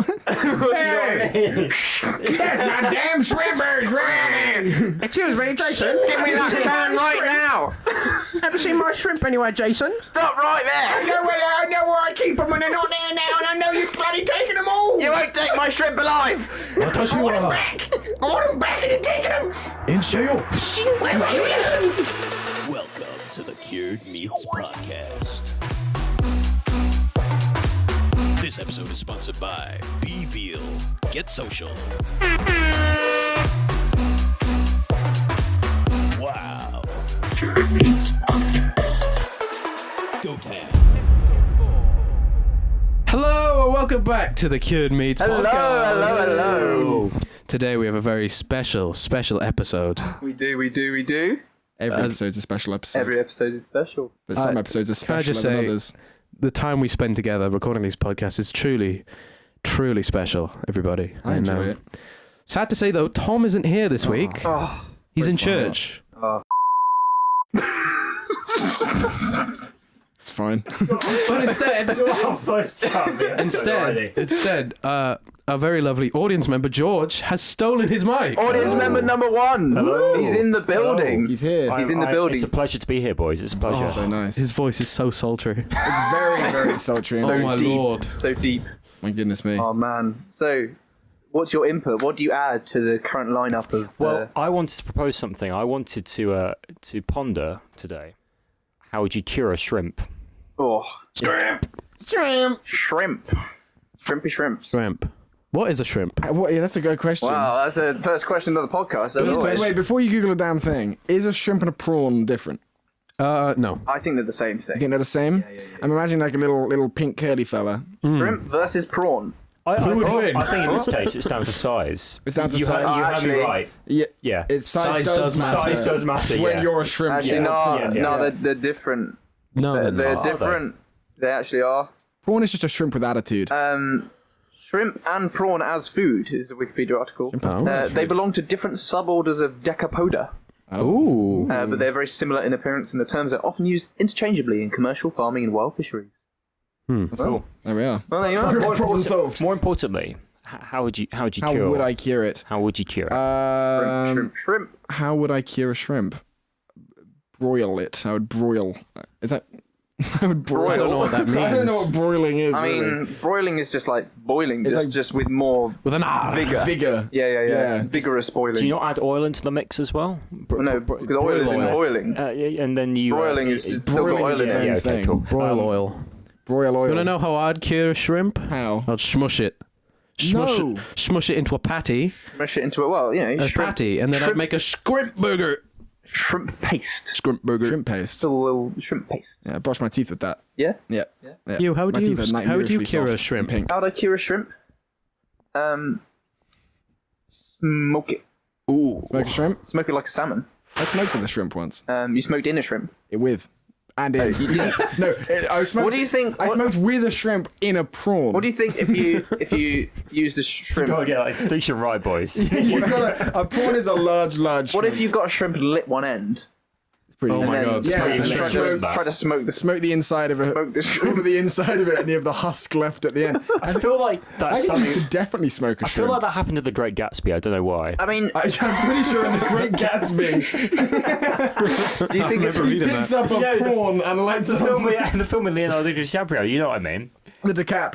Hey! That's my damn shrimpers, man! Excuse me, Jason. Give me that can right now! Have you seen my shrimp anywhere, Jason? Stop right I there! know where I keep them, and they're not there now, and I know you've bloody taken them all! You won't take my shrimp alive! I want them back! I want them back, and you're taking them! Welcome to the Cured Meats Podcast. This episode is sponsored by B-Veal. Get social. Wow. Cured Meats Podcast. Go Tam. Hello and welcome back to the Cured Meats Podcast. Hello. Today we have a very special episode. We do. Every episode's a special episode. Every episode is special. But some episodes are Can I just specialer than say, others. the time we spend together recording these podcasts is truly special, everybody. I enjoy it. Sad to say though, Tom isn't here this week. Oh, He's in breaks my heart. church. It's fine. But instead, our very lovely audience member George has stolen his mic. audience member number one. Hello. He's in the building. He's here. He's in the building. It's a pleasure to be here, boys. It's a pleasure. Oh, so nice. His voice is so sultry. It's very, very sultry. Oh my deep. lord. So deep. My goodness me. Oh man. So, what's your input? What do you add to the current lineup of? Well, I wanted to propose something. I wanted to ponder today. How would you cure a shrimp? Shrimp. Shrimpy shrimps. Shrimp. What is a shrimp? That's a good question. Wow, that's the first question of the podcast. as always. Wait, before you Google a damn thing, is a shrimp and a prawn different? No. I think they're the same You thing. think they're the same? Yeah. I'm imagining like a little pink curly fella. Shrimp versus prawn. I would think, win? I think in this case it's down to size. It's down to you size. You have me Actually- right. Yeah. Yeah. It's size Size does does matter. matter. Size does matter. When Yeah. you're a shrimp. Actually, yeah. no, they're different. No, They're they're not. different. They actually are. Prawn is just a shrimp with attitude. Shrimp and prawn as food is a Wikipedia article. Shrimp as prawn as They food. belong to different suborders of Decapoda, Ooh. but they're very similar in appearance, and the terms are often used interchangeably in commercial farming and wild fisheries. Cool. There we are. Well, there you are. Problem solved. More importantly, how would you How cure? would I cure it? How would you cure it? Shrimp. How would I cure a shrimp? Broil it. I would broil. Is that? I would broil. I don't know what that means. I don't know what broiling is. I mean, broiling is just like boiling, It's just, like- just with more With an R. vigor. vigor. Yeah. Vigorous boiling. Do you not add oil into the mix as well? No, because oil is in boiling. Yeah, and then you Broiling is it's still got broiling oil is in the it. same thing. cool. Broil oil. Broil oil. You want to know how I'd cure a shrimp? How? I'd smush it. No. Smush it into a patty. Smash it into it. Well, A patty. And then I'd make a shrimp burger. shrimp paste. Shrimp burger. Shrimp paste. Still a little shrimp paste. Yeah, I brush my teeth with that. Yeah. Yeah. You, how My do you, teeth are how do you nightmarishly cure a soft shrimp? and Pink. How would I cure a shrimp? Smoke it. Ooh. Smoke a shrimp? Smoke it like a salmon. I smoked a shrimp once. You smoked in a shrimp. With. And in. No, I smoked. What do you think? I smoked with a shrimp in a prawn. What do you think if you use the shrimp? Gotta get like station right, boys. You've got a prawn is a large shrimp. What if you got a shrimp and lit one end? It's pretty Oh And my then God, yeah, try to- smoke try to smoke the Smoke the inside of it. Smoke the shrimp. Smoke the inside of it, and you have the husk left at the end. I feel like I that's think you something. could definitely smoke a I feel shrimp. like that happened to the Great Gatsby. I don't know why. I mean, I'm pretty sure in The Great Gatsby, do you think it's never read it. picks up a prawn and lights the up film with Leonardo DiCaprio. You know what I mean? the decap.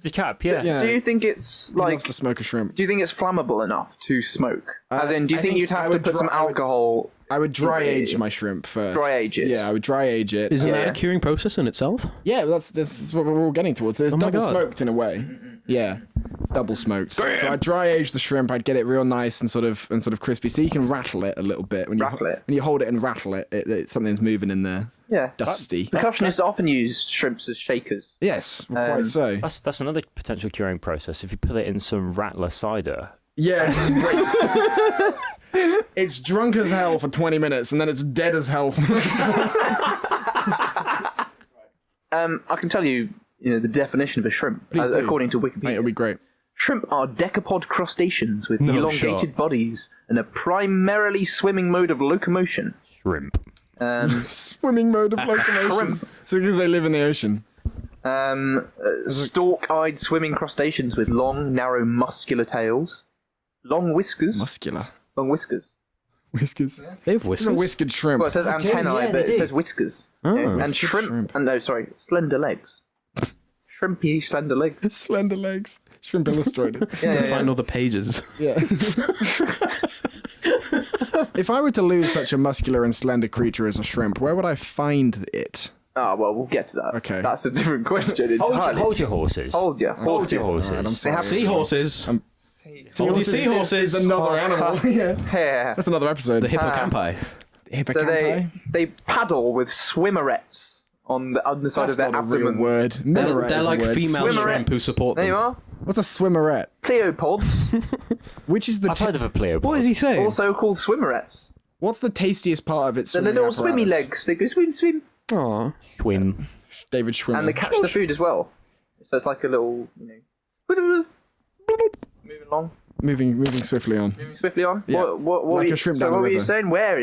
The cap, yeah. Yeah. do you think it's He loves like? to smoke a shrimp. Do you think it's flammable enough to smoke? As in, do you I think think you'd I have to would put some dry- I would- alcohol? I would dry age my shrimp first. Dry age it? Yeah, I would dry age it. Isn't that Yeah. a curing process in itself? Yeah, that's what we're all getting towards. It's Oh my double God. smoked in a way. Yeah, it's double smoked. So I'd dry age the shrimp. I'd get it real nice and sort of crispy, so you can rattle it a little bit. When Rattle it? When you hold it and rattle it, something's moving in there. Yeah. Dusty. Percussionists often use shrimps as shakers. Yes, quite so. That's another potential curing process. If you put it in some Rattler cider. Yeah, just wait. It's drunk as hell for 20 minutes, and then it's dead as hell for the rest of the I can tell you, the definition of a shrimp, Please do. according to Mate, Wikipedia. it'll be great. Shrimp are decapod crustaceans with No elongated shot. bodies and a primarily swimming mode of locomotion. Shrimp. Swimming mode of locomotion. Shrimp. So because they live in the ocean. Stalk-eyed swimming crustaceans with long, narrow, muscular tails. Long whiskers. Muscular. Long whiskers. Whiskers. They have It's a whiskers. whiskered shrimp. Well, it says antennae, but it says whiskers. Oh. And Whiskered shrimp. shrimp. And no, sorry, slender legs. Shrimpy slender legs. Slender legs. Shrimp Illustrated. Find all the pages. Yeah. If I were to lose such a muscular and slender creature as a shrimp, where would I find it? Oh, well, we'll get to that. Okay. That's a different question entirely. Hold your horses. Hold your horses. your horses. Alright, I'm They have sorry. Seahorses. Hold your Seahorses seahorses. is another animal. Yeah. Yeah. That's another episode. The hippocampi. So Hippocampi? they paddle with swimmerets on the underside That's of their not a real abdomens. word. Minarette They're is a like word. female Swimmerets. shrimp who support There them. you are. What's a swimmerette? Pleopods, Which is the I've heard of a pleopod. What is he saying? also called swimmerets. what's the tastiest part of its They're the swimming little swimmy apparatus? legs. They go swim, swim. Aw. Swim. David Schwimmer. And they catch the food as well. So it's like a little, moving along, moving swiftly on. moving swiftly on. Yeah. What Like were a you, shrimp so down what the were you river. saying? Where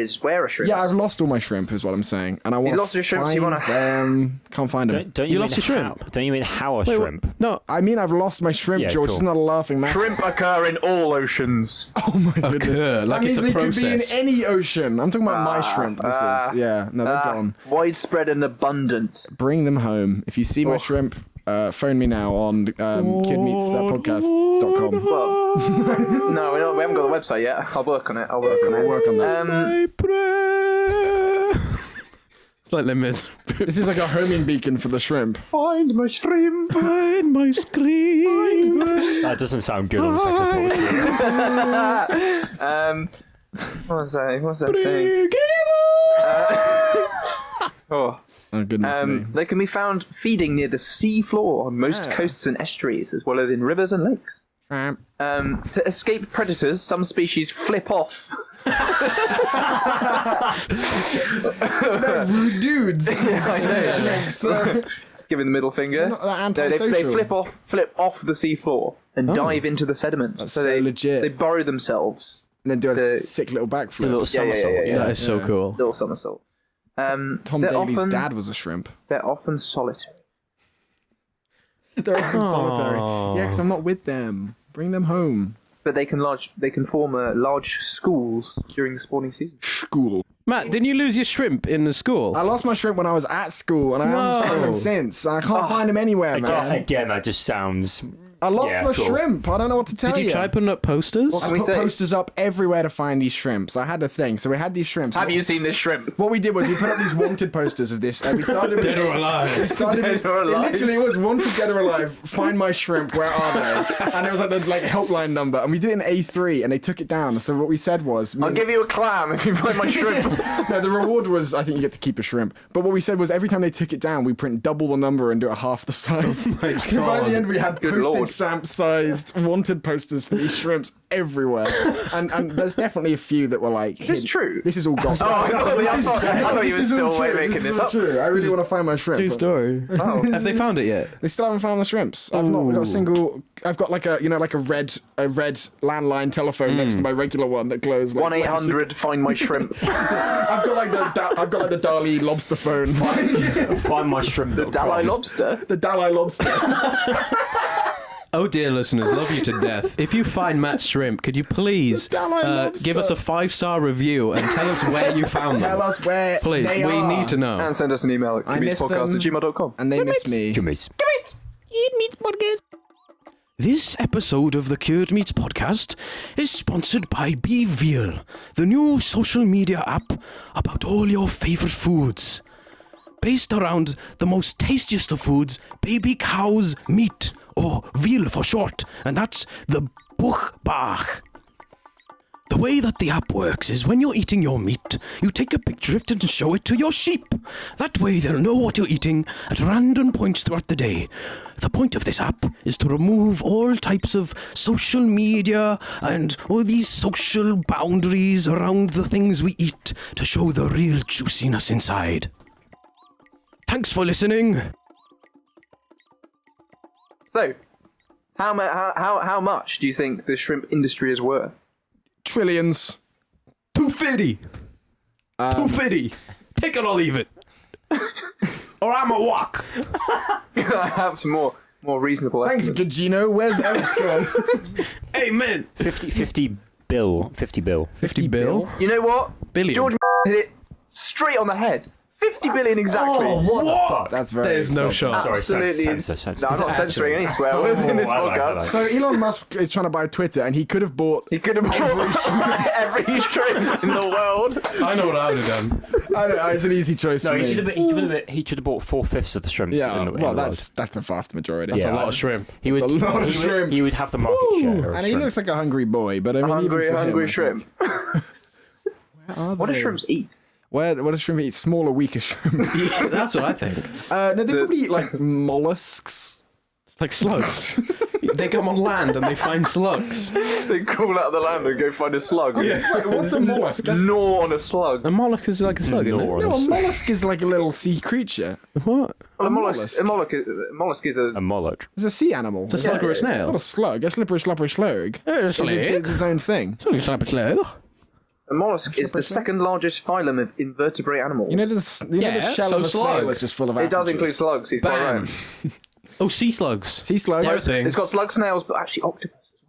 a shrimp? Yeah, I've lost all my shrimp, is what I'm saying, and I want. lost your shrimps, you Find wanna- them. Can't find them. Don't You you lost mean your how? shrimp? Don't you mean how a shrimp? No. I mean, I've lost my shrimp, Yeah, George. cool. It's not a laughing matter. Shrimp occur in all oceans. Oh my goodness. Occur, like that means it's a they process. could be in any ocean. I'm talking about my shrimp. This is. Yeah. No, they're gone. Widespread and abundant. Bring them home. If you see my shrimp, phone me now on kidmeetspodcast.com. Well, no, we haven't got the website yet. I'll work on it. I'll work on that. It's like limit. This is like a homing beacon for the shrimp. Find my shrimp. Find my screen. That doesn't sound good on second thought. What's that saying? Oh. Oh, goodness me. They can be found feeding near the sea floor on most coasts and estuaries, as well as in rivers and lakes. To escape predators, some species flip off. They're rude dudes. Just giving the middle finger. Not that No, they antisocial. flip off the sea floor and dive into the sediment. That's so so they legit. They burrow themselves. And then do a the- sick little backflip. A little somersault. yeah. That is so cool. Little somersault. Tom they're Daly's often, dad was a shrimp. They're often solitary. They're often solitary. Yeah, because I'm not with them. Bring them home. But they can form large schools during the spawning season. School. Matt, didn't you lose your shrimp in the school? I lost my shrimp when I was at school, and I haven't found them since. I can't find them anywhere, man. Again, that just sounds. I lost Yeah, my cool. shrimp. I don't know what to tell Did you try putting up posters? I we put say? posters up everywhere to find these shrimps. I had a thing. So we had these shrimps. Have you seen this shrimp? What we did was we put up these wanted posters of this. And we started with Dead or alive. We started with, Dead or alive. It literally was wanted, dead or alive. Find my shrimp. Where are they? And it was like the helpline number. And we did it in A3, and they took it down. So what we said was, I'll give you a clam if you find my shrimp. no, the reward was I think you get to keep a shrimp. But what we said was every time they took it down, we print double the number and do it half the size. So by the end, we had Good postage Lord. stamp-sized wanted posters for these shrimps everywhere. And there's definitely a few that were like, Is this hidden. true? This is all gospel. Oh, I thought you were This is all still true. making This is this all up. true. I really want to find my shrimp. True but story. Have they found it yet? They still haven't found the shrimps. I've not got a single. I've got like a like a red landline telephone next to my regular one that glows. Like 1-800 find my shrimp. I've got like the Dali lobster phone. Find my shrimp. Dalai lobster. The Dalai lobster. Oh dear listeners, love you to death. If you find Matt's shrimp, could you please Dalai lobster. give us a 5-star review and tell us where you found them? Tell us where Please, they we are. need to know. And send us an email at I miss them. podcast@gmail.com. And they miss me. This episode of the Cured Meats podcast is sponsored by Be Veal, the new social media app about all your favorite foods. Based around the most tastiest of foods, baby cow's meat, or veal for short, and that's the buchbach. The way that the app works is when you're eating your meat, you take a picture of it and show it to your sheep. That way they'll know what you're eating at random points throughout the day. The point of this app is to remove all types of social media and all these social boundaries around the things we eat to show the real juiciness inside. Thanks for listening. So, how much do you think the shrimp industry is worth? Trillions. 250. 250. Take it or leave it. or I'm a walk. I have some more reasonable Thanks, estimates. Gugino. Where's Ellis gone? Amen. 50 bill. 50 bill. 50 bill? You know what? Billion. George hit it straight on the head. 50 billion exactly. Oh, what the fuck? That's very There's no exciting. shot. Sorry, Absolutely. censor. No, I'm not censoring any swear words in this I like podcast. that. So Elon Musk is trying to buy Twitter, and he could have bought. He could have bought every shrimp in the world. I know what I would have done. I don't know. It's an easy choice No, for he me. should have bought 4/5 of the shrimps. Yeah, in the well, world. that's a vast majority. Yeah. A lot of shrimp. He would. a lot of he would- shrimp. He would have the market share. of And he shrimp. looks like a hungry boy, but I mean, even for Hungry him, shrimp. What do shrimps eat? What does shrimp eat? Smaller, weaker shrimp. That's what I think. No, they probably eat like mollusks. It's like slugs. They come on land and they find slugs. They crawl out of the land and go find a slug. Wait, what's a mollusk? Gnaw on a slug. A mollusk is like a slug, isn't Nor it? on No, a a mollusk is like a little sea creature. What? Well, a mollusk. mollusk is a a mollusk. It's a sea animal. It's a slug or a It's not snail? a slug. A slippery, slippery slug. It's It's its own thing. It's like a slug. A mollusk is the second largest phylum of invertebrate animals. You know the shell Yeah, of a so snail slug. is just full of it does apertures. include slugs. He's quite Bam. right. Oh, sea slugs. Sea slugs. They're a thing. It's got slug snails, but actually octopus as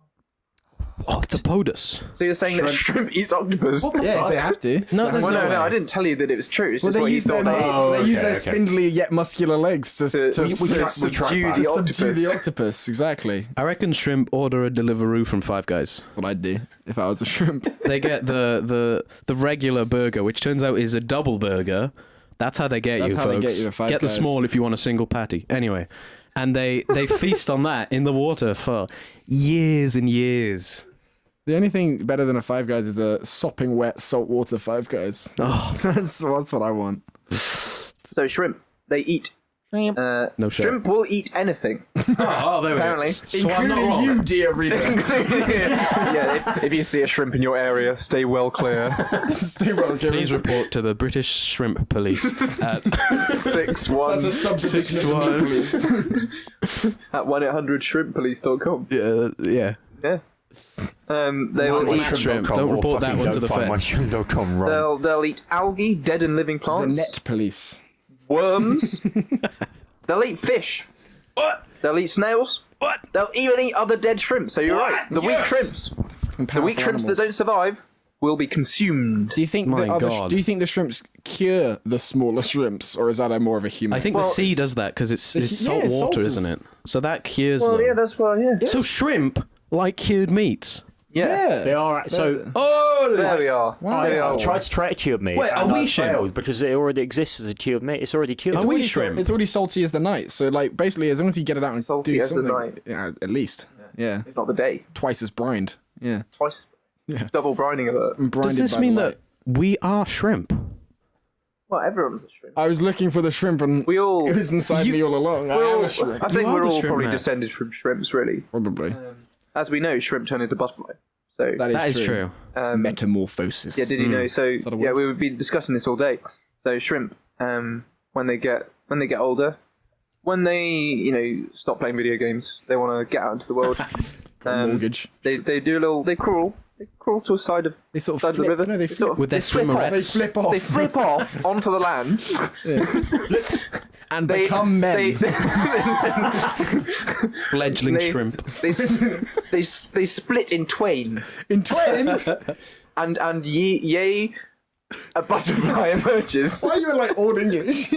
well. Octopodus. So you're saying that shrimp eats octopus? Yeah, if they have to. No, there's Well, no no, way. I didn't tell you that it was true. It's Well, just what they you use their, thought. they use their okay. spindly yet muscular legs to subdue subdue the octopus. the octopus. Exactly. I reckon shrimp order a Deliveroo from Five Guys. That's what I'd do if I was a shrimp. They get the regular burger, which turns out is a double burger. That's how they get That's you, how they folks. get you at Five Get the Guys. small if you want a single patty. Anyway, and they feast on that in the water for years and years. The only thing better than a Five Guys is a sopping wet saltwater Five Guys. Oh, that's what I want. So shrimp, they eat. no shit. Shrimp will eat anything. Oh, there we Apparently. go. So I'm not Including wrong. you, dear reader. Yeah, if you see a shrimp in your area, stay well clear. Stay well, Kevin. Please report to the British Shrimp Police at 6-1 That's a subdivision of the police. at 1-800-shrimppolice.com. yeah. Yeah. They will It's eat. not shrimp. Don't report that one to the feds. myshrimp.com wrong. They'll eat algae, dead and living The plants, net police. worms. They'll eat fish. What? They'll eat snails. What? They'll even eat other dead shrimp. So you're right. The weak Yes! shrimps. The Powerful weak shrimps that animals. don't survive will be consumed. Do you think My the other God. do you think the shrimps cure the smaller shrimps, or is that a more of a human? I think Well, the sea does that because it's yeah, salt salt water, is- isn't it? So that cures Well, them. yeah, that's why. Yeah. So shrimp like cured meats. Yeah. They are so. Oh, There we are. Wow. There we are. I've tried to try a cured meat. Wait, are and we I've shrimp? failed because it already exists as a cured meat. It's already cured. Are we already shrimp? It's already salty as the night. So like basically, as long as you get it out and Salty do as the something, night. yeah, at least, yeah, If not the day. twice as brined, yeah, Twice. Yeah. Double brining alert. and does brinded this by mean the that light. we are shrimp? Well, everyone's a shrimp. I was looking for the shrimp and We all. it was inside me all along. I am a shrimp, I think You are we're the all shrimp probably man. descended from shrimps, really. probably. As we know, shrimp turn into butterfly. So, That is true. Metamorphosis. yeah, did you know? So, that a yeah, word? we would be discussing this all day. So, shrimp, when they get older, when they stop playing video games, they want to get out into the world. Mortgage. They do a little. They crawl to a side of They sort of side of the flip. river. No, they sort of- flip. With their they flip off. They swimmerettes. flip off They flip off onto the land. and They become men. Fledgling They- shrimp. they split in twain, in twain. and yea, a butterfly emerges. Why are you in like old English?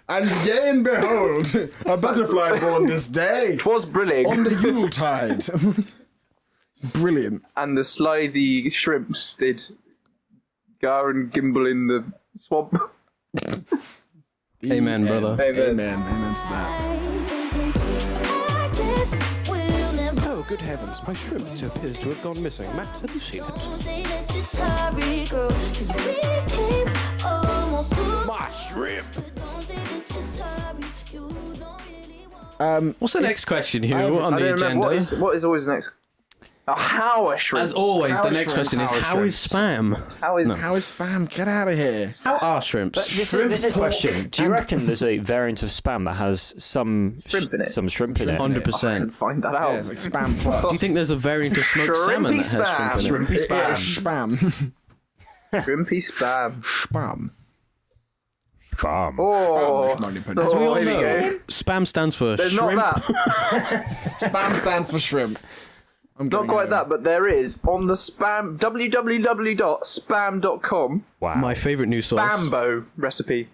And yea and behold, a butterfly born this day 'Twas brillig, on the Yuletide. Brilliant. and the slithy shrimps did gar and gimble in the swamp. Amen, brother. Amen. Amen for that. Oh, good heavens, my shrimp appears to have gone missing. Matt, have you seen it? My shrimp! What's the next question, Hugh, on I the don't remember agenda? what is always the next. How a shrimp? As always, How the are next question is, shrimps? how is spam? How is How is spam? Get out of here. How are shrimps? This is a question. Do you reckon there's a variant of spam that has some Shrimp in it? Some shrimp in it. 100%. find that out? Yeah, it's like spam plus. Do you think there's a variant of smoked salmon that has Shrimpy shrimp in it? Shrimpy Yeah, spam. spam. Shrimpy spam. Spam. Spam. Oh, As we all here we know, go. spam stands for There's shrimp. not that. Spam stands for shrimp. I'm Not going quite home. that, but there is on the spam www.spam.com Wow. My favourite news source. Spambo recipe.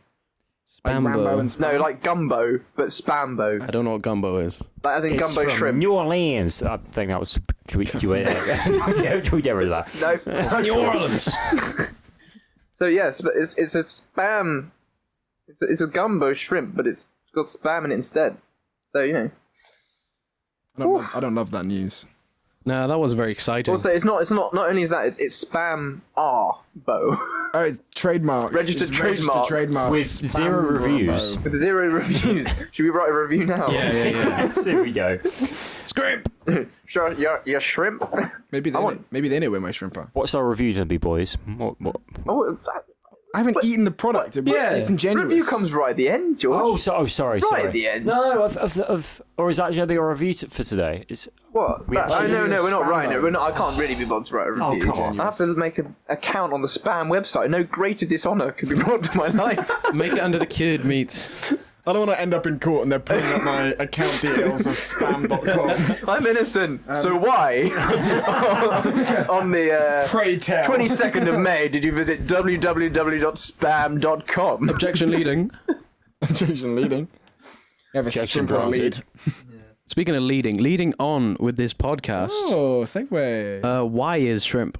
Like Rambo Spambo. and No, like gumbo, but Spambo. I don't know what gumbo is. Like, as in It's gumbo from shrimp. New Orleans. I think that was. Should we get rid of that? No. New Orleans. So yes, but it's a spam. It's a gumbo shrimp, but it's got spam in it instead. So you know. I don't love that news. Nah, that wasn't very exciting. Also, it's not. Not only is that, it's spam bo Oh, it's trademark. Registered It's trademark. trademark. With Spam 0 reviews. with 0 reviews. Should we write a review now? yeah. Here we go. Scrimp. Sure, your shrimp. Maybe they know where my shrimp are. What's our review going to be, boys? What? Oh, I haven't eaten the product. It's disingenuous. review comes right at the end, George. Sorry. Right at the end. No, or is that going to be our review for today? It's What? We No, actually we're not spam writing it. though. We're not. I can't really be bothered to write a review. come on. I have to make an account on the spam website. No greater dishonour could be brought to my life. Make it under the cured meats. I don't want to end up in court and they're pulling up my account details of spam.com. I'm innocent. So why? On the Pray tell. 22nd of May, did you visit www.spam.com? Objection leading. Objection leading. You have a Objection shrimp on a lead. granted. Speaking of leading on with this podcast, Oh, segue. why is shrimp?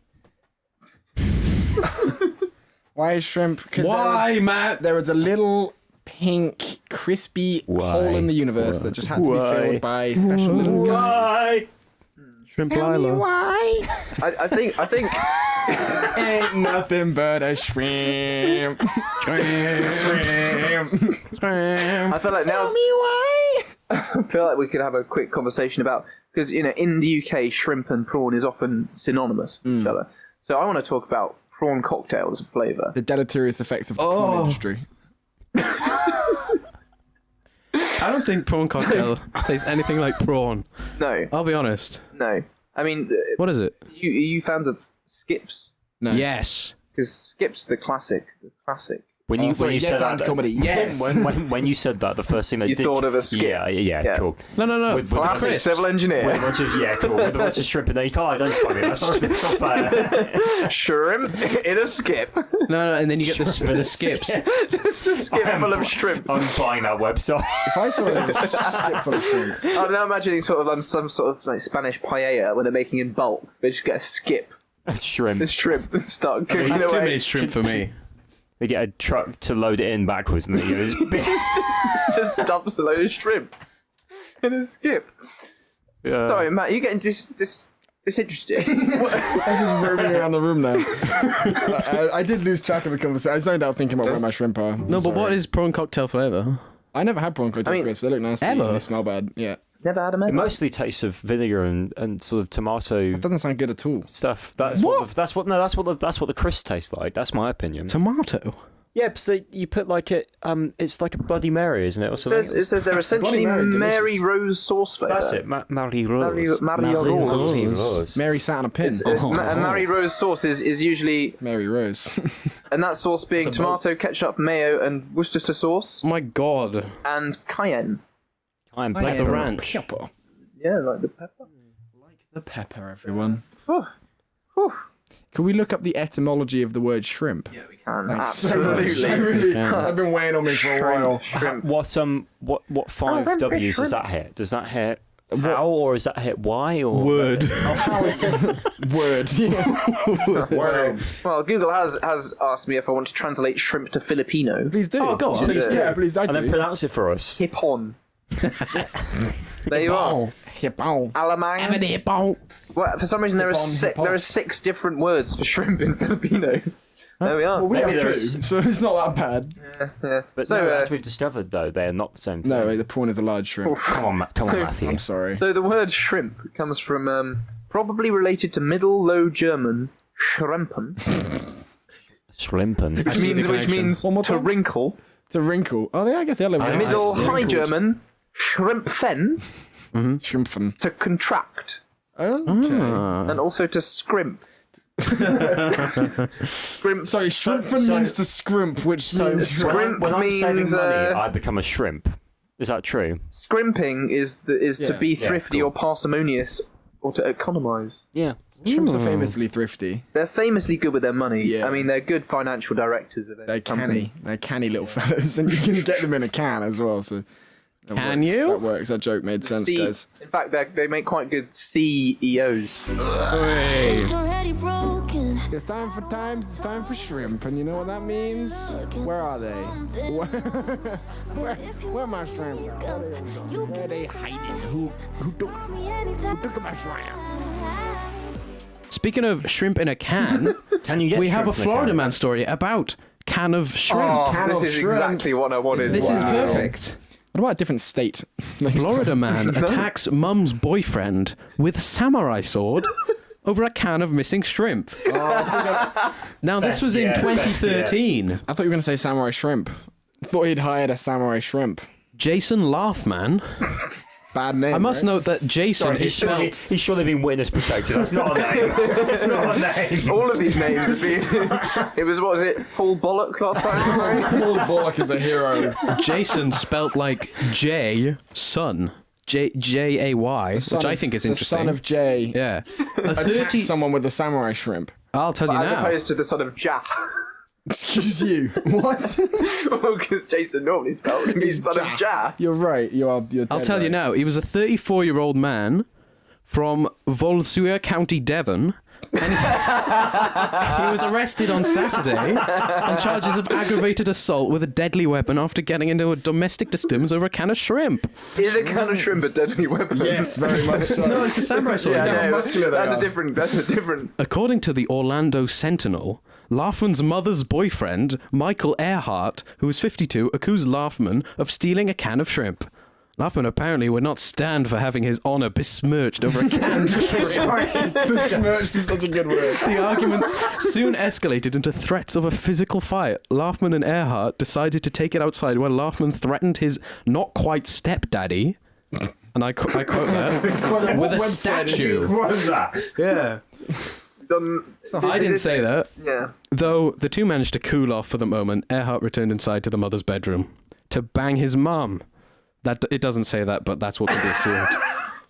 Why is shrimp? Because Matt? there was a little pink, crispy hole in the universe that just had to be filled by special little guys. Shrimp Lila. Why? I think Ain't nothing but a shrimp. Shrimp. I feel like now's why? I feel like we could have a quick conversation about, because in the UK, shrimp and prawn is often synonymous with each other. So I want to talk about prawn cocktails and flavour. The deleterious effects of the prawn industry. I don't think prawn cocktail tastes anything like prawn. No, I'll be honest. no. I mean, What is it? are you fans of Skips? No. Yes. Because Skips, the classic. When you Sorry, said yes, that, and comedy. Yes. when you said that, the first thing they You did. thought of a skip. Yeah, cool. No. With Classic Chris. civil With a engineer. bunch of cool. With a bunch of shrimp in there. You can't. That's funny. That's not fair. Shrimp in a skip. No, and then you get the skips. Just a skip full of shrimp. I'm buying that website. If I saw a skip full of shrimp, I'm now imagining sort of some sort of like Spanish paella where they're making in bulk. They just get a skip, Shrimp. the shrimp, and start cooking It's too away. many shrimp for me. They get a truck to load it in backwards, and they use. Just dumps a load of shrimp in a skip. Sorry, Matt, you're getting disinterested. I'm just roaming around the room now. I did lose track of the conversation. I zoned out thinking about where my shrimp are. No, but what is prawn cocktail flavour? I never had prawn cocktail crisps. They look nasty. Ever? And they smell bad. Yeah. Never had a It man. mostly tastes of vinegar and sort of tomato Doesn't sound good at all. stuff. That's what the crisp tastes like. That's my opinion. Tomato. Yeah, so you put like it's like a Bloody Mary, isn't it, or something? It says they're essentially Bloody Mary, Mary delicious. Rose sauce flavour. That's it, Marie Rose. Mary Rose. Rose. Mary sat on a pin. A Mary Rose sauce is usually, Mary Rose. and that sauce being tomato, ketchup, mayo, and Worcestershire sauce, Oh my god. and cayenne. I'm Like the ranch. Pepper. Yeah, like the pepper. The pepper, everyone. Whew. Whew. Can we look up the etymology of the word shrimp? Yeah, we can. Thanks so much. Absolutely. I've been weighing on me for a while. Shrimp. What 5 W's does that hit? Does that hit how, or is that hit Y, or Word. Word. Word. Well, Google has asked me if I want to translate shrimp to Filipino. Please do. Oh, go on. Please, yeah, please, I and then do. pronounce it for us? Hipon. There you are. Hippo. Alamang. Well, for some reason there are Hipon. 6 different words for shrimp in Filipino. There we are. Well, we have Maybe two, there's- so it's not that bad. Yeah. But So, no, as we've discovered, though, they are not the same thing. No, the prawn is a large shrimp. Come on, Matthew. I'm sorry. So the word shrimp comes from probably related to Middle Low German "schrempen," Shrimpen. which means One more to time? wrinkle. To wrinkle. Oh, yeah, I guess the other one. Middle Yeah, High wrinkled. German "schrimpfen" Shrimpfen. to contract, Okay. and also to scrimp. Scrimp. Sorry, shrimping means to scrimp, which means When I'm saving means, money, I become a shrimp. Is that true? Scrimping is to be thrifty cool. or parsimonious or to economise. Yeah. shrimps are famously thrifty. They're famously good with their money. Yeah. I mean, they're good financial directors of They're any company. canny. They're canny little fellas, and you can get them in a can as well. So that Can works. you? That works. That joke made sense, guys. In fact, they make quite good CEOs. Already broken. It's time for shrimp, and you know what that means? Where are they? Where are my shrimp? Where are they hiding? Who took my shrimp? Speaking of shrimp in a can, Can you get we have a shrimp in Florida can? man story about can of shrimp. Can this of is shrimp. exactly what I wanted. This is Wow. perfect. What about a different state? Florida man attacks mum's boyfriend with samurai sword over a can of missing shrimp. Now, this was in 2013. I thought you were going to say samurai shrimp. Thought he'd hired a samurai shrimp. Jason Laughman. Bad name. I must right? note that Jason Sorry, is spelled... he's surely been witness protected. That's not a name. It's not a name. All of these names have been. It was, what was it, Paul Bollock last time? Paul Bullock is a hero. Jason spelt like J, son. J-A-Y, which I think is interesting. The son of Jay. Yeah. A Attacked 30... someone with a samurai shrimp. I'll tell you As now. opposed to the son of Jack. Excuse you. What? Because Jason normally spelled him his son of Jack. You're right. You're I'll dead tell you right. now. He was a 34-year-old man from Volsua, County Devon. And he was arrested on Saturday on charges of aggravated assault with a deadly weapon after getting into a domestic disturbance over a can of shrimp. Is a can of shrimp a deadly weapon? Yes, very much so. No, it's a samurai sword. Yeah, Look how no, muscular they that's are. a different. According to the Orlando Sentinel, Laughman's mother's boyfriend, Michael Earhart, who was 52, accused Laughman of stealing a can of shrimp. Laughman apparently would not stand for having his honour besmirched over a canned shrimp. Besmirched is such a good word. The argument soon escalated into threats of a physical fight. Laughman and Earhart decided to take it outside where Laughman threatened his not-quite stepdaddy, and I quote that, with a statue. What is that? Yeah. I didn't say that. Yeah. Though the two managed to cool off for the moment, Earhart returned inside to the mother's bedroom to bang his mum. That it doesn't say that, but that's what can be assumed.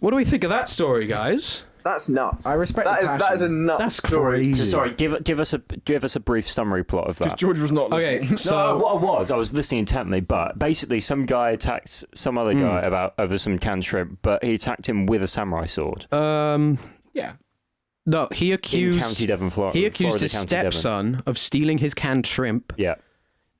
What do we think of that story, guys? That's nuts. I respect that. the That passion. is a nuts That's story. crazy. Sorry, give us a brief summary plot of that. George was not listening. Okay, so No, I was listening intently, but basically some guy attacked some other guy over some canned shrimp, but he attacked him with a samurai sword. Yeah. no, he In accused County Devon, Florida. he accused Florida his County Devon. stepson of stealing his canned shrimp, Yeah.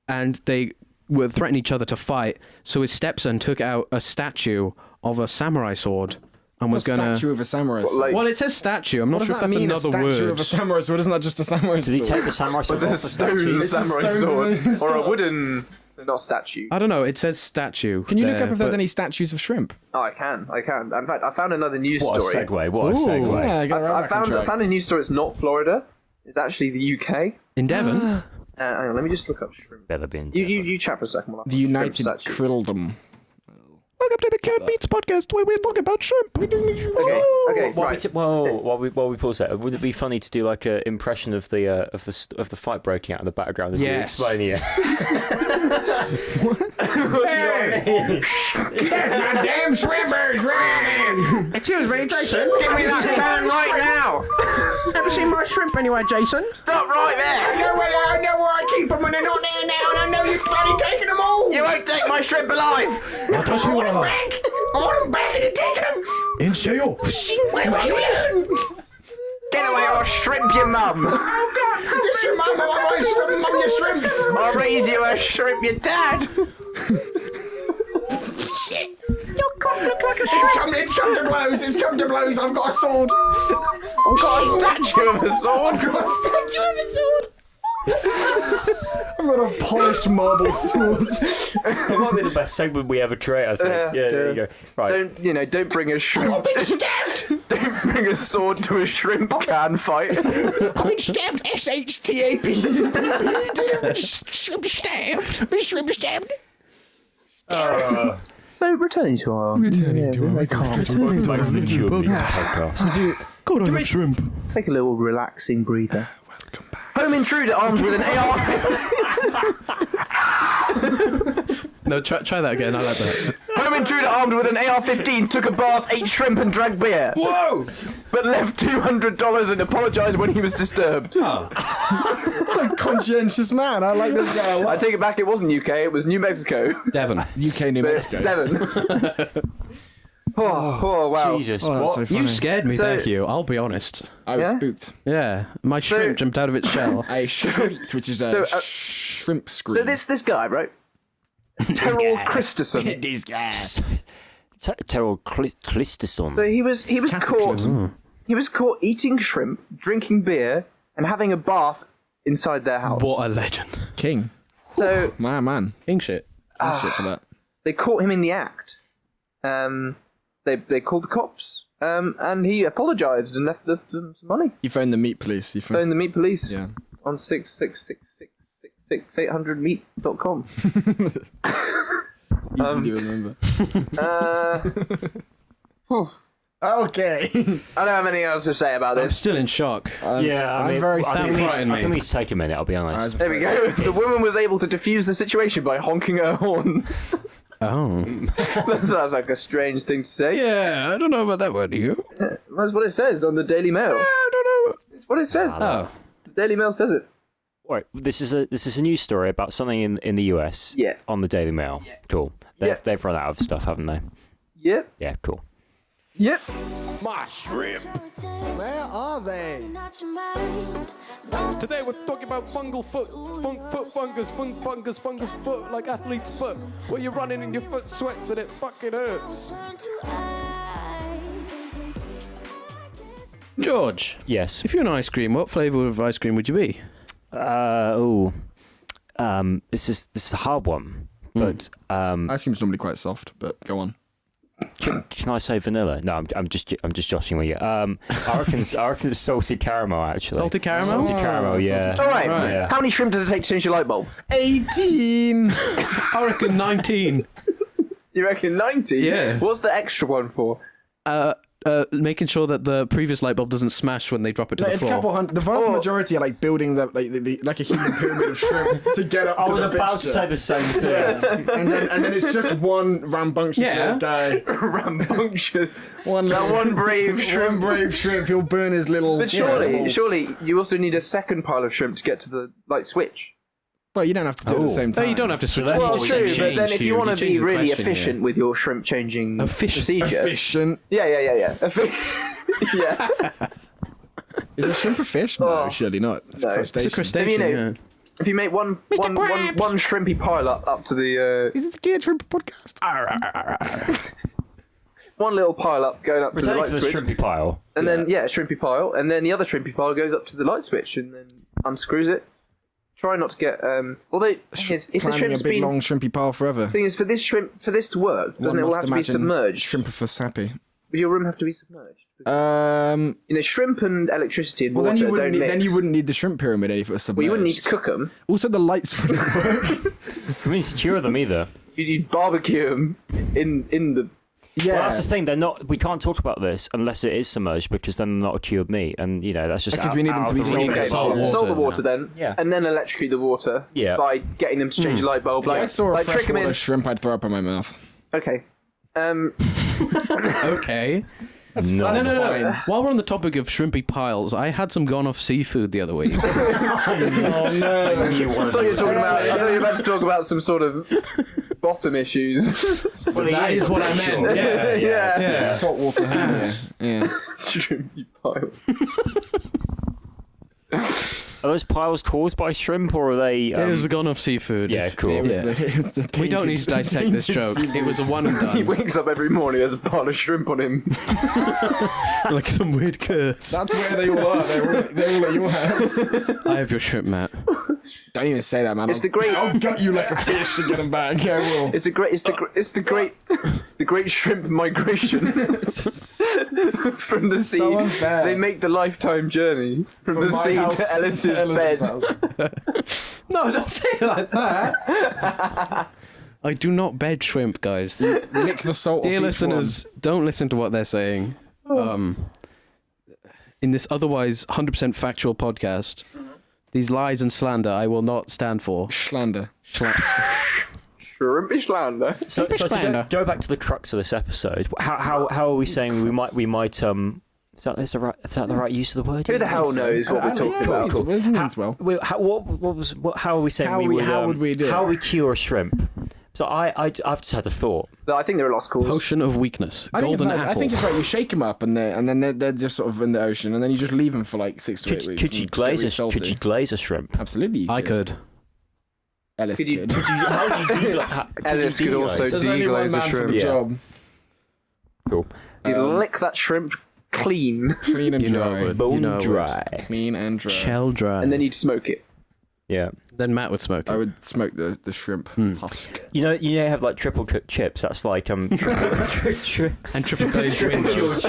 and they were threatening each other to fight. So his stepson took out a statue of a samurai sword and was It's a gonna. statue of a samurai sword. like- Well, it says statue. I'm not What sure does if that that's mean, another a statue word. of a samurai sword? Isn't that just a samurai Did he sword? take the samurai sword Was it a off the stone statues? samurai stone- sword? it's Or a stone. wooden... Not statue. I don't know. It says statue. Can you look there, up if there's but- any statues of shrimp? Oh, I can. In fact, I found another news What a story. segue! What a Ooh. segue! Yeah, get right I back on found track. a news story. It's not Florida. It's actually the UK. in Devon? Hang on, let me just look up shrimp. Better be in You chat for a second. While I The find United shrimp statue. Crildom. Welcome to the Cured Meats podcast, where we're talking about shrimp. Okay, right. While we pause that, would it be funny to do like an impression of the fight breaking out in the background? And you Yes. explaining it. My damn shrimpers, right? Excuse me, Jason. Give me that can right now! Haven't seen my shrimp anywhere, Jason. Stop right there! I know where I keep them, and they're not there now, and I know you've bloody taken them all. You won't take my shrimp alive! I want them back. I want them back, and you're taking them. In jail. Wait, Get away or I'll shrimp your mum! It's your mum, I want your shrimps. I'll raise you or shrimp your dad! Shit. It's come to blows. It's come to blows. I've got a sword. I've got a statue of a sword! I've got a statue of a sword. I've got a polished marble sword. It might be the best segment we ever create. I think. Yeah, there you go. Right. Don't bring a shrimp. I've been stabbed. Don't bring a sword to a shrimp can fight. I've been stabbed. SHTAP. Shrimp stabbed. Been shrimp stabbed. So returning to our Podcast. God, I love shrimp. Take a little relaxing breather. Welcome back. Home intruder armed with an AR. No, try that again. I like that. Home intruder armed with an AR-15 took a bath, ate shrimp, and drank beer. Whoa! But left $200 and apologised when he was disturbed. What a conscientious man. I like this guy a I lot. take it back. It wasn't UK. It was New Mexico. Devon. UK, New Mexico. Devon. oh wow. Jesus, Oh, that's what? so funny. You scared me, So- thank you. I'll be honest. I was Yeah? spooked. Yeah, my shrimp jumped out of its shell. I shrieked, which is a So, shrimp scream. So this guy, right? Terrell Christensen. These guys. Terrell Clisterson. So he was caught. He was caught eating shrimp, drinking beer, and having a bath inside their house. What a legend. King. So My man. King shit. Shit for that. they caught him in the act. They called the cops. And he apologised and left them some money. You phoned the meat police. You Phoned the meat police Yeah. on 666666800meat.com. Easy to remember. Okay. I don't have anything else to say about I'm this. still in shock. Yeah, I'm very I think, frightened I me. think we need to take a minute, I'll be honest. There we go. The woman was able to defuse the situation by honking her horn. Oh. That sounds like a strange thing to say. Yeah, I don't know about that one, you. That's what it says on the Daily Mail. I don't know. It's what it says. Oh. The Daily Mail says it. Right, this is a news story about something in the US. Yeah. On the Daily Mail. Yeah. Cool. They've run out of stuff, haven't they? Yep. Yeah, cool. Yep. My shrimp. Where are they? Today we're talking about fungal foot, foot fungus foot, like athlete's foot, where you're running and your foot sweats and it fucking hurts. George, Yes. if you're an ice cream, what flavour of ice cream would you be? This is a hard one, but Ice cream's normally quite soft, but go on. can I say vanilla? No, I'm just joshing with you. I reckon salted caramel actually. Salted caramel? Salted caramel, yeah. All right. Yeah. How many shrimp does it take to change your light bulb? 18. I reckon 19. You reckon 90? Yeah. What's the extra one for? Making sure that the previous light bulb doesn't smash when they drop it to No, the it's a floor. couple hundred. The vast majority are like building like a human pyramid of shrimp to get up I to was the about to fixture. say the same thing. and then it's just one rambunctious Yeah. little guy. Rambunctious. One That little, one brave shrimp. one brave shrimp. He'll burn his little. But surely you also need a second pile of shrimp to get to the light switch. Well, you don't have to do it at the same No, time. you don't have to switch. that- you Well, just true, but change then if you to- want to change be the really question efficient here. with your shrimp changing Efficient. procedure. Efficient. Yeah. Yeah. Is a shrimp a fish? No, Oh. surely not. It's No. a It's crustacean. It's a crustacean, If you know- yeah. If you make one shrimpy pile up to the Is this a Geared Shrimp podcast? one little pile up going up to the Returning light to the switch, shrimpy pile. and then shrimpy pile, and then the other shrimpy pile goes up to the light switch and then unscrews it. Try not to get although if the Climbing shrimp's a big been long shrimpy pile forever. thing is for this to work, doesn't it all have to be submerged? Shrimp for sappy. Does your room have to be submerged? Well, You know, shrimp and electricity and water then you don't wouldn't. mix. Then you wouldn't need the shrimp pyramid if it was submerged. Well, you wouldn't need to cook them. Also, the lights wouldn't work. I mean, secure them either. You'd barbecue them in the. Yeah. Well, that's the thing. They're not. We can't talk about this unless it is submerged because then they're not a cured meat, and that's just Because out, we need them out to of be the salted. remit. Okay, Salt water, salt the water then, Yeah. and then electrocute the water. Yeah. By getting them to change the light bulb, If I saw a like trick them freshwater in. shrimp, I'd throw up in my mouth. Okay. Okay. No. No. While we're on the topic of shrimpy piles, I had some gone off seafood the other week. Oh no! I thought you were about to talk about some sort of bottom issues. Well, That is what I meant. Yeah. yeah. Saltwater hernia. Yeah. Shrimpy piles. Are those piles caused by shrimp or are they? It was gone off seafood. Yeah, cool. It was Yeah. it was the We don't tainted- need to dissect this tainted joke. seafood. It was a one and He done. wakes up every morning. There's a pile of shrimp on him. Like some weird curse. That's where they all are. They're all at your house. I have your shrimp, Matt. Don't even say that, man. It's the great- I'll gut you like a fish to get them back. I will. It's the great shrimp migration from the sea. so unfair. They make the lifetime journey from the my sea house to Ellis's bed. house. No, don't say it like that. I do not bed shrimp, guys. Lick the salt Dear off each listeners, don't listen to what they're saying. in this otherwise 100% factual podcast, these lies and slander I will not stand for. Schlander. Shrimpy slander. So to go back to the crux of this episode. How are we saying we might is that the right use of the word? Who the hell knows what we're talking about? How are we saying how would we do How it? we cure a shrimp? So I've just had a thought. I think there are lost calls. Potion of weakness. I think, Golden it's nice. apple. I think it's right. You shake them up, and then they're just sort of in the ocean, and then you just leave them for like 6 to 8 weeks. Could you glaze a shrimp? Absolutely, you I could. Ellis Could you- could. How do you deglaze? Ellis could also There's only one deglaze a man for shrimp. the Yeah. job. Cool. You lick that shrimp clean, Clean and You know I dry. would. Bone You know I would. dry. Clean and dry. Shell dry. and then you'd smoke it. Yeah. Then Matt would smoke it. I would smoke the shrimp husk. You have like triple cooked chips. That's like And triple glazed windows.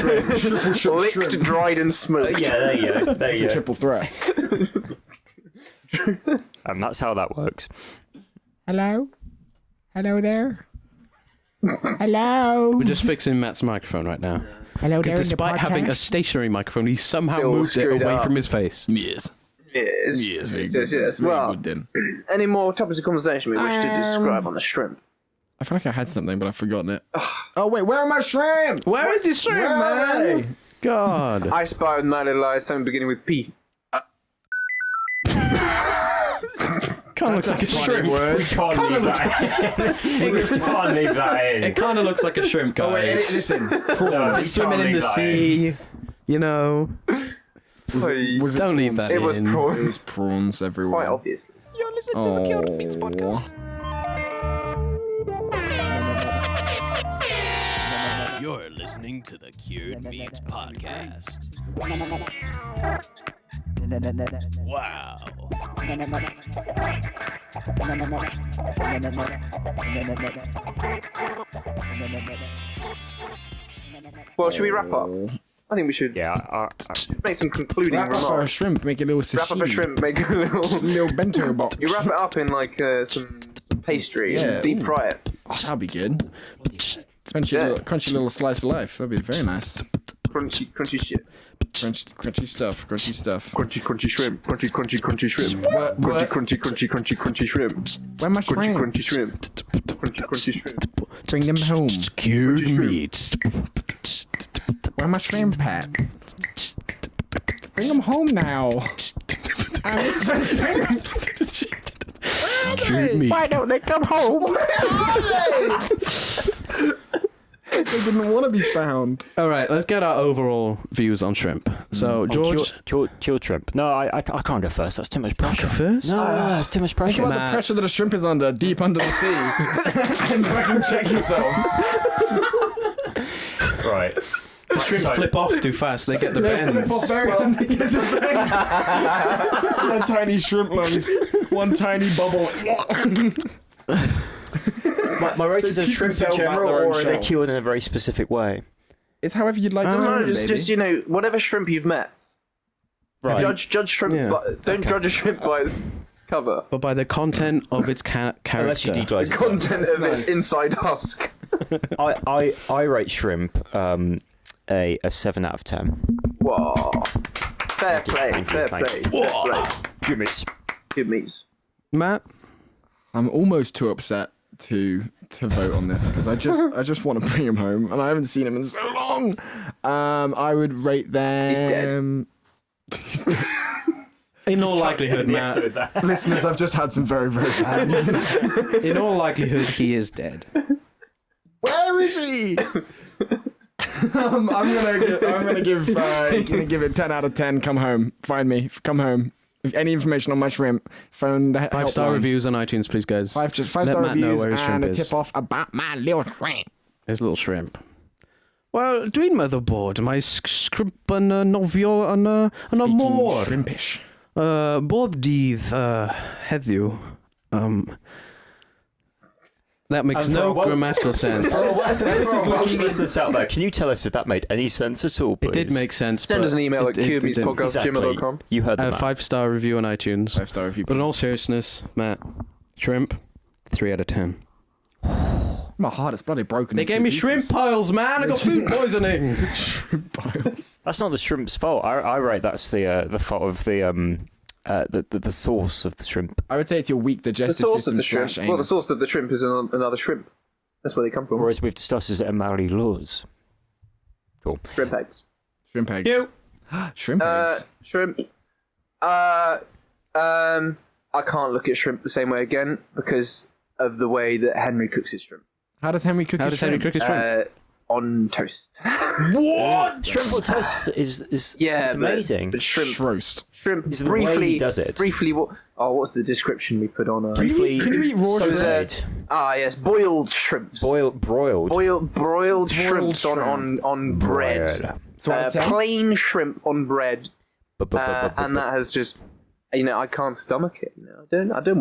Licked, dried, and smoked. Yeah, there you go. There It's you a go. triple threat. And that's how that works. Hello? Hello there? Hello? We're just fixing Matt's microphone right now. Hello Because despite having a stationary microphone, he somehow Still moved it screwed away up. from his face. Yes. Yes. Yes, very Yes, good. yes. Very Well, good then. any more topics of conversation we wish to describe on the shrimp? I feel like I had something, but I've forgotten it. Oh, wait, where are my shrimp? Where is your shrimp, Where are man? they? God. I spy with my little eyes, something beginning with P. Kind of looks like a shrimp. Word. Can't leave that in. We can't leave that in. It kind of looks like a shrimp, guys. Oh, wait, listen. No, Swimming in the sea, you know. Was it Don't leave prawns? that It was in. There's prawns. prawns everywhere. Quite obviously. You're listening to the Cured Meats podcast. You're listening to the Cured Meats podcast. Wow. Well, should we wrap up? I think we should Yeah. make some concluding Wrap up a remarks. shrimp, make a little sashimi. Wrap up a shrimp, make a little. Little bento box. You wrap it up in like some pastry Yeah. and deep fry it. Oh, that'll be good. Crunchy, Yeah. crunchy little slice of life. That'd be very nice. Crunchy shit. Crunchy stuff. Crunchy stuff. Crunchy shrimp. Crunchy shrimp. What? Crunchy shrimp. Where my shrimp? Crunchy shrimp. Crunchy shrimp. Bring them home. Cured shrimp. meats. Where my shrimp at? Bring them home now. I miss my shrimp. Cured meat. Why don't they come home? They didn't want to be found. All right, let's get our overall views on shrimp. So, George, Cured shrimp. No, I can't go first. That's too much pressure. first? No, that's too much Think pressure. about the pressure that a shrimp is under, deep under the sea. And fucking check yourself. Right. Shrimp flip off too fast. They get the Flip bends. off very they get the bends. They're tiny shrimp lungs. One tiny bubble. My ratings They of keep shrimp in themselves out general, their own or are they shell. cured in a very specific way? It's however you'd like to No, do it, just whatever shrimp you've met. Right. Judge shrimp. Yeah. Don't judge a shrimp by its cover. But by the content of its Unless you character. deglaze it. Content of nice. its inside husk. I rate shrimp a 7 out of 10. Whoa. Fair play. Thank you, Fair thank play. you. Fair play. Cured meats. Good meats. Matt? I'm almost too upset to vote on this because I just want to bring him home and I haven't seen him in so long. I would rate them. In all likelihood, Matt. Listeners, I've just had some very very bad news. In all likelihood, he is dead. Where is he? I'm gonna give it 10 out of 10. Come home, find me, come home. If any information on my shrimp, phone the 5-star helpline. reviews on iTunes, please, guys. Five Let star Matt know reviews where his shrimp and a is. tip off about my little shrimp. His little shrimp. Well, dwi'n meddwl bod mae shrimp yn nofio yn y môr. Shrimpish. Bob dydd heddiw. That makes And for no a while- grammatical sense. Listeners out there, can you tell us if that made any sense at all, please? It did make sense. Send but us an email at it didn't. cubemeatspodcast@gmail.com. You heard the A man. 5-star review on iTunes. 5-star review. But in all seriousness, Matt, shrimp, 3 out of 10. My heart is bloody broken. They gave me shrimp piles, man. I got food poisoning. Shrimp piles. That's not the shrimp's fault. I rate that's the fault of the source of the shrimp. I would say it's your weak The digestive source of system the shrimp. slash Well, the anus. source of the shrimp is another shrimp. That's where they come from. Or as we've discussed, is it a Maori laws? Cool. Shrimp eggs. Shrimp eggs. You. Shrimp eggs. Shrimp. I can't look at shrimp the same way again because of the way that Henry cooks his shrimp. How does Henry cook How his does Henry shrimp? cook his shrimp? On toast. What? Shrimp on toast is Yeah, it's amazing. But shrimp. Roast. Shrimp. Is it the way Briefly. he does it? Briefly. What's the description we put on? Briefly, Can you eat raw shrimp? sauteed, Yes, boiled shrimps. broiled. Broiled shrimps on bread. Broiled. So out of 10? Plain shrimp on bread, and that has just, I can't stomach it. I don't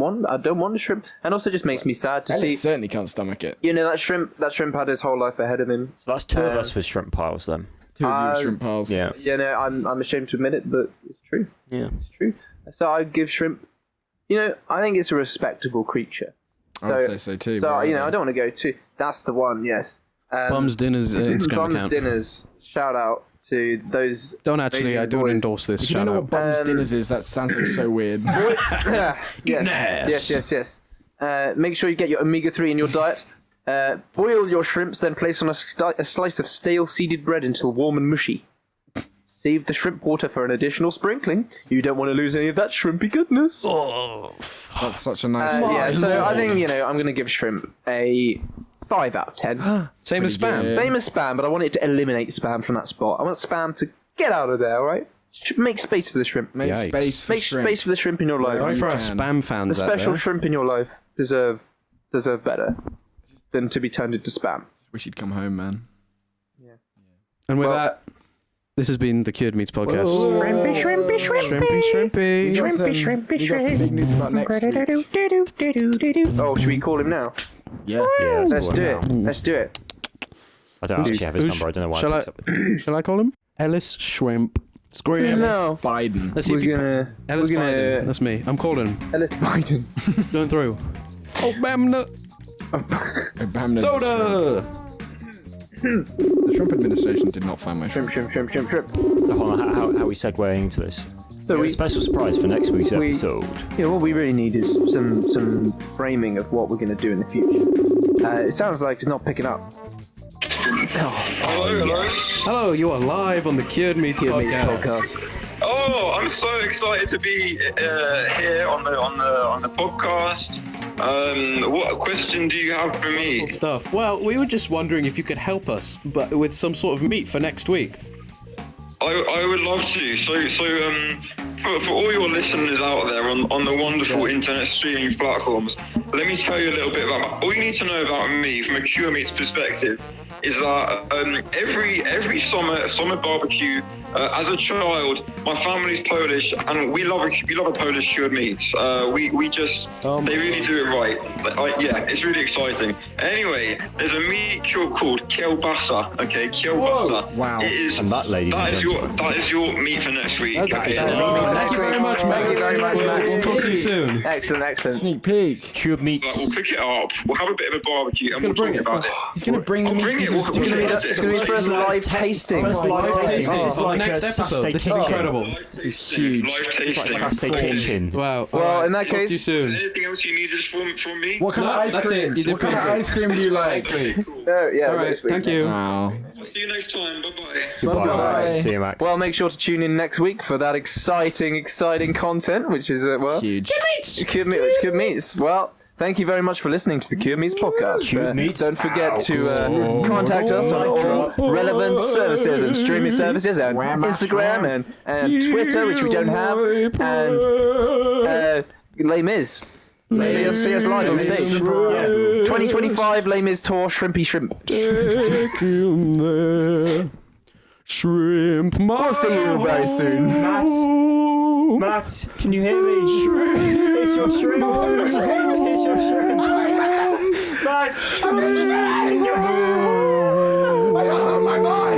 want shrimp, and also just makes me sad to Ellis see. certainly can't stomach it. That shrimp had his whole life ahead of him. So that's two of us with shrimp piles then. Two of you shrimp piles. Yeah. I'm ashamed to admit it, but it's true. Yeah. It's true. So I give shrimp. I think it's a respectable creature. I would say so too. So but I don't want to go too. That's the one. Yes. Bums Dinners Instagram Bums account. Dinners. Shout out to those. Don't actually. I amazing don't boys. endorse this. If you don't know what Bums Um, Dinners is, that sounds like so weird. Yes. Make sure you get your omega-3 in your diet. Boil your shrimps, then place on a slice of stale seeded bread until warm and mushy. Save the shrimp water for an additional sprinkling. You don't want to lose any of that shrimpy goodness. That's such a nice. So I think, I'm going to give shrimp a 5 out of 10. Same as Pretty spam. good. Same as spam, but I want it to eliminate spam from that spot. I want spam to get out of there, all right? Make space for the shrimp. Make Yikes. space for Make shrimp. space for the shrimp in your life. Sorry for our can. spam fans The out special there. shrimp in your life deserve better than to be turned into spam. Wish you'd come home, man. And with Well- that, this has been the Cured Meats podcast. Shrimpy, shrimpy, shrimpy. Shrimpy. We got some big news about next week. Oh, should we call him now? Yeah. Yeah. Let's do it. Let's do it. I don't actually have his number. I don't know why. Shall I I? picked up with Shall I call him? Ellis Shrimp. Scream. No. Biden. Let's see if We're you. gonna. Ellis we're gonna. Biden. That's me. I'm calling him. Ellis Biden. Going through. Oh, Bamna. Bam, Soda. The Trump administration did not find my shrimp. Shrimp. Hold on, how are we segueing into this? So We have a special surprise for next week's we- episode. Yeah, what we really need is some framing of what we're going to do in the future. It sounds like it's not picking up. Hello, you are live on the Cured Meats podcast. Oh, I'm so excited to be here on the podcast. What question do you have for me? Stuff. Well, we were just wondering if you could help us, but with some sort of meat for next week. I would love to. For all your listeners out there on the wonderful internet streaming platforms, let me tell you a little bit about. All you need to know about me from a Cure Meats perspective is that every summer barbecue, as a child, my family's Polish and we love a Polish cured meats. They really do it right. It's really exciting. Anyway, there's a meat cure called kielbasa. Okay, kielbasa. Wow. It is. And that, ladies and gentlemen. That is your meat for next week. Okay. Thank you very much, Max. Thank you very much, Max. Talk to you soon. Excellent. Sneak peek. Cured But meats. we'll pick it up. We'll have a bit of a barbecue and we'll talk about it. He's gonna bring the I'll meat bring into it. the We'll studio. It's going to be the first live tasting. First live tasting. This is Oh, like next a episode. Saturday This is kitchen. incredible. This is huge. Live It's like tasting. Saturday kitchen. Wow. Well, Alright, in that talk to you case- soon. Anything else you needed from me? What kind No, of ice that's cream? it. You did What kind of pretty good. ice cream do you like? Yeah, All right. next week. Thank you. Wow. See you next time. Bye-bye. Goodbye. Bye-bye. See you, Max. Well, make sure to tune in next week for that exciting content, which is Huge. Cured Meats. Well, thank you very much for listening to the Cured Meats podcast. Cured Meats. Don't forget to contact us on all relevant services and streaming services and Instagram and Twitter, which we don't have, and Les Mis. See us live on stage. 2025 Les Mis tour, Shrimpy Shrimp. Shrimp. We'll see you very soon. Matt, can you hear me? It's your shrimp. It's your shrimp. Matt, I missed his hand. I got home my boy.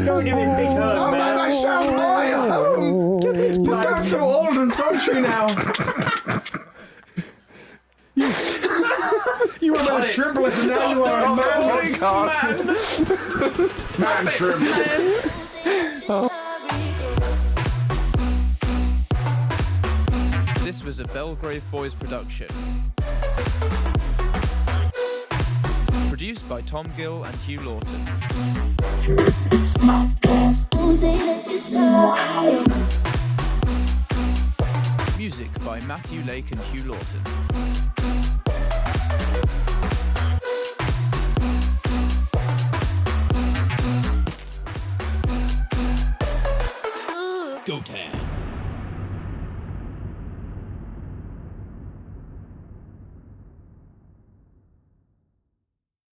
Go give him a big hug, Oh, man. my shout boy. Home. You sound so old and sultry now. You were a shrimplet and now you are a man shrimp. This was a Belgrave Boys production. Produced by Tom Gill and Hugh Lawton. Music by Matthew Lake and Hugh Lawton.